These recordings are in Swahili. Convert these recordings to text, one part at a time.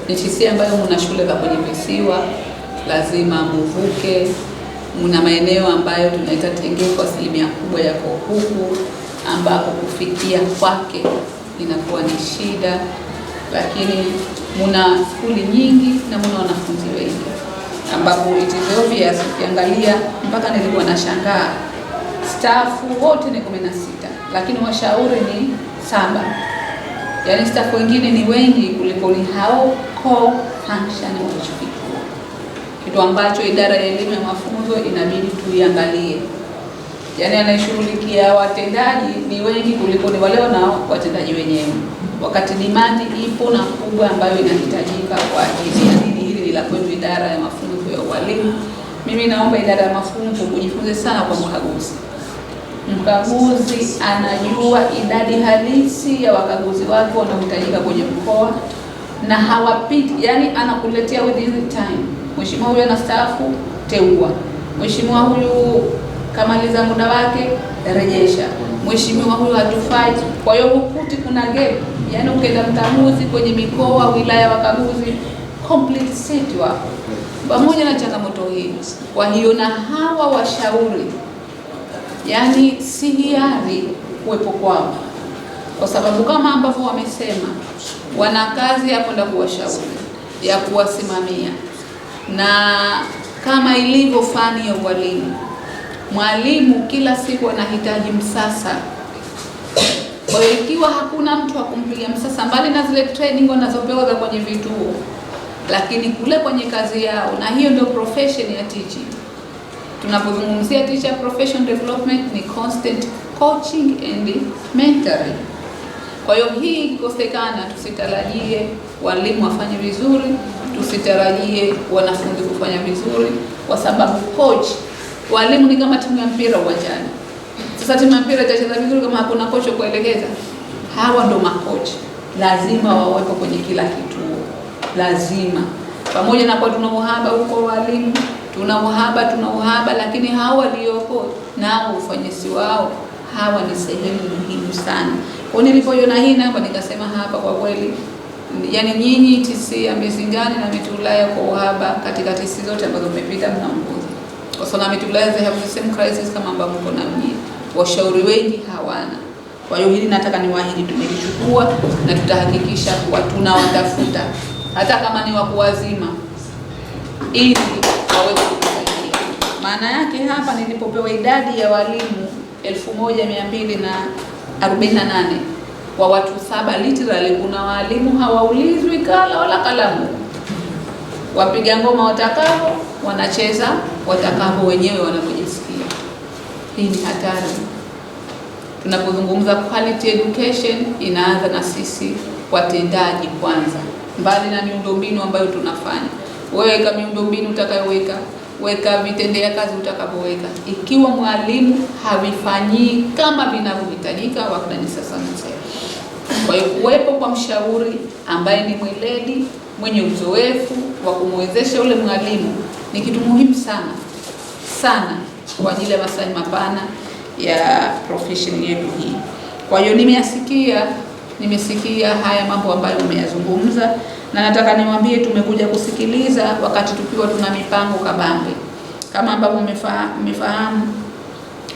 Ni TC ambayo mna shule za kwenye visiwa, lazima muvuke. Muna maeneo ambayo tunaita tengefu, asilimia kubwa yako huku, ambapo kufikia kwake inakuwa ni shida, lakini muna skuli nyingi na muna wanafunzi wengi, ambapo it is obvious. Ukiangalia mpaka nilikuwa nashangaa, stafu wote ni 16 lakini washauri ni 7. Yaani staff wengine ni wengi kuliko ni hao core function wa chuo kikuu, kitu ambacho idara ya elimu ya mafunzo inabidi tuiangalie. Yaani anayeshughulikia watendaji ni wengi kuliko ni wale wanao watendaji wenyewe, wakati demand ipo na kubwa ambayo inahitajika kwa ajili ya hili la kwetu idara ya mafunzo ya walimu. Mimi naomba idara ya mafunzo kujifunze sana kwa mkaguzi. Mkaguzi anajua idadi halisi ya wakaguzi wake wanaohitajika kwenye mkoa na hawapiti, yani anakuletea within the time. Mheshimiwa huyu anastaafu, teua. Mheshimiwa huyu kamaliza muda wake, rejesha. Mheshimiwa huyu hatufai. Kwa hiyo hukuti kuna gap. Yani ukienda mkaguzi kwenye mikoa, wilaya, wakaguzi complete set wako. Pamoja na changamoto hii, kwa hiyo na hawa washauri, yani si hiari kuwepo kwao, kwa sababu kama ambavyo wamesema, wana kazi ya kwenda kuwashauri, ya kuwasimamia, na kama ilivyo fani ya ualimu, mwalimu kila siku anahitaji msasa. Kwa hiyo ikiwa hakuna mtu wa kumpiga msasa, mbali na zile training wanazopewa za kwenye vituo, lakini kule kwenye kazi yao, na hiyo ndio profession ya teaching. Tunapozungumzia teacher profession development ni constant coaching and mentoring. Kwa hiyo hii ikikosekana, tusitarajie walimu wafanye vizuri, tusitarajie wanafunzi kufanya vizuri, kwa sababu coach, walimu ni kama timu ya mpira uwanjani. Sasa timu ya mpira itacheza vizuri kama hakuna coach kuelekeza? Hawa ndo makocha, lazima wawepo kwenye kila kituo, lazima. Pamoja na kwa tuna uhaba huko walimu, tuna uhaba, lakini hawa walioko nao ufanisi wao, hawa ni sehemu muhimu sana. Kwa nilipoiona hii namba nikasema hapa kwa kweli, yani nyinyi TC ya Mbizingani na Mitulaya kwa uhaba katika TC zote ambazo mmepita mnaongoza. Kwa sababu Mitulaya they have the same crisis kama ambavyo mko na mnyie. Washauri wengi hawana. Kwa hiyo hili nataka niwaahidi tumelichukua na tutahakikisha kuwa tunawatafuta hata kama ni wako wazima ili waweze kusaidia. Maana yake hapa nilipopewa idadi ya walimu 1248 kwa watu 7, literally kuna walimu hawaulizwi kala wala kalamu. Wapiga ngoma watakao, wanacheza watakao wenyewe wanapojisikia. Hii ni hatari. Tunapozungumza quality education, inaanza na sisi watendaji kwanza, mbali na miundombinu ambayo tunafanya. Weka miundombinu utakayoweka, weka vitendea kazi utakapoweka. Ikiwa mwalimu havifanyii kama vinavyohitajika, wakati sasa mzee. Kwa hiyo kuwepo kwa mshauri ambaye ni mweledi, mwenye uzoefu wa kumwezesha ule mwalimu ni kitu muhimu sana sana kwa ajili ya maslahi mapana ya profession yetu hii. Kwa hiyo nimesikia haya mambo ambayo umeyazungumza, na nataka niwaambie tumekuja kusikiliza wakati tukiwa tuna mipango kabambe. Kama ambavyo mmefahamu,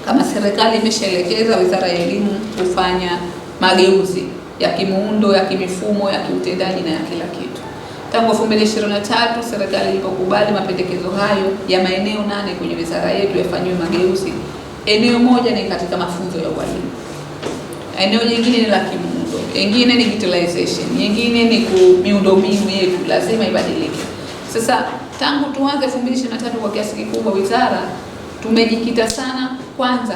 kama serikali imeshaelekeza Wizara ya Elimu kufanya mageuzi ya kimuundo, ya kimifumo, ya kiutendaji na ya kila kitu. Tangu 2023 serikali ilipokubali mapendekezo hayo ya maeneo 8 kwenye wizara yetu yafanywe mageuzi. Eneo moja ni katika mafunzo ya walimu, eneo jingine ni la kimuundo, nyingine ni digitalization, nyingine ni miundombinu yetu lazima ibadilike. Sasa tangu tuanze 2023 kwa kiasi kikubwa wizara tumejikita sana kwanza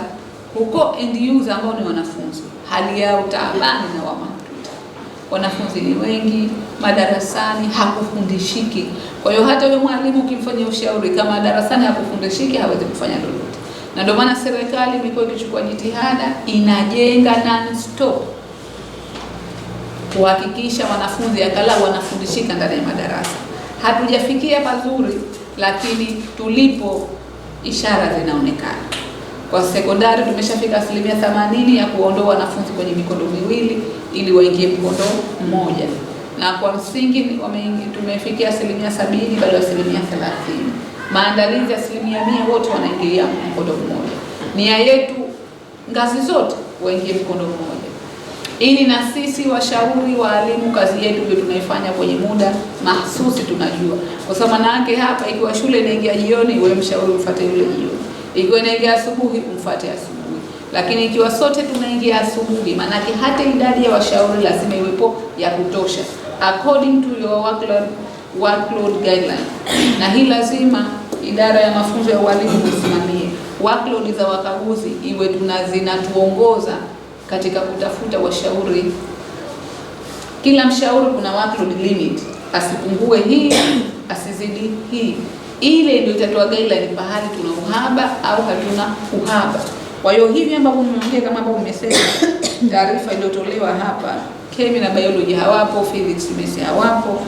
huko end user ambao ni wanafunzi, hali yao taabani na wamahututi. Wanafunzi ni wengi, madarasani hakufundishiki. Kwa hiyo hata yule mwalimu ukimfanyia ushauri kama darasani hakufundishiki, hawezi kufanya lolote. Na ndio maana serikali imekuwa ikichukua jitihada, inajenga non-stop kuhakikisha wanafunzi angalau wanafundishika ndani ya madarasa. Hatujafikia pazuri, lakini tulipo ishara zinaonekana. Kwa sekondari tumeshafika 80% ya kuondoa wanafunzi kwenye mikondo miwili ili waingie mkondo mmoja. na kwa msingi tumefikia 70%, bado 30%. Maandalizi ya 100% wote wanaingia mkondo mmoja. Nia yetu ngazi zote waingie mkondo mmoja, ili na sisi washauri walimu kazi yetu ndio tunaifanya kwenye muda mahsusi. Tunajua kwa sababu maana yake hapa, ikiwa shule inaingia jioni, wewe mshauri ufuate yule jioni, ikiwa inaingia asubuhi umfuate asubuhi. Lakini ikiwa sote tunaingia asubuhi, maana yake hata idadi ya washauri lazima iwepo ya kutosha according to your workload guideline. Na hii lazima idara ya mafunzo ya walimu isimamie workload za wakaguzi, iwe zinatuongoza katika kutafuta washauri. Kila mshauri kuna workload limit, asipungue hii, asizidi hii. Ile ndio itatoa guideline pahali tuna uhaba au hatuna uhaba. Kwa hiyo hivi ambavyo mmeongea, kama ambavyo mmesema, taarifa iliyotolewa hapa, Chemistry na Biology hawapo, Physics hawapo,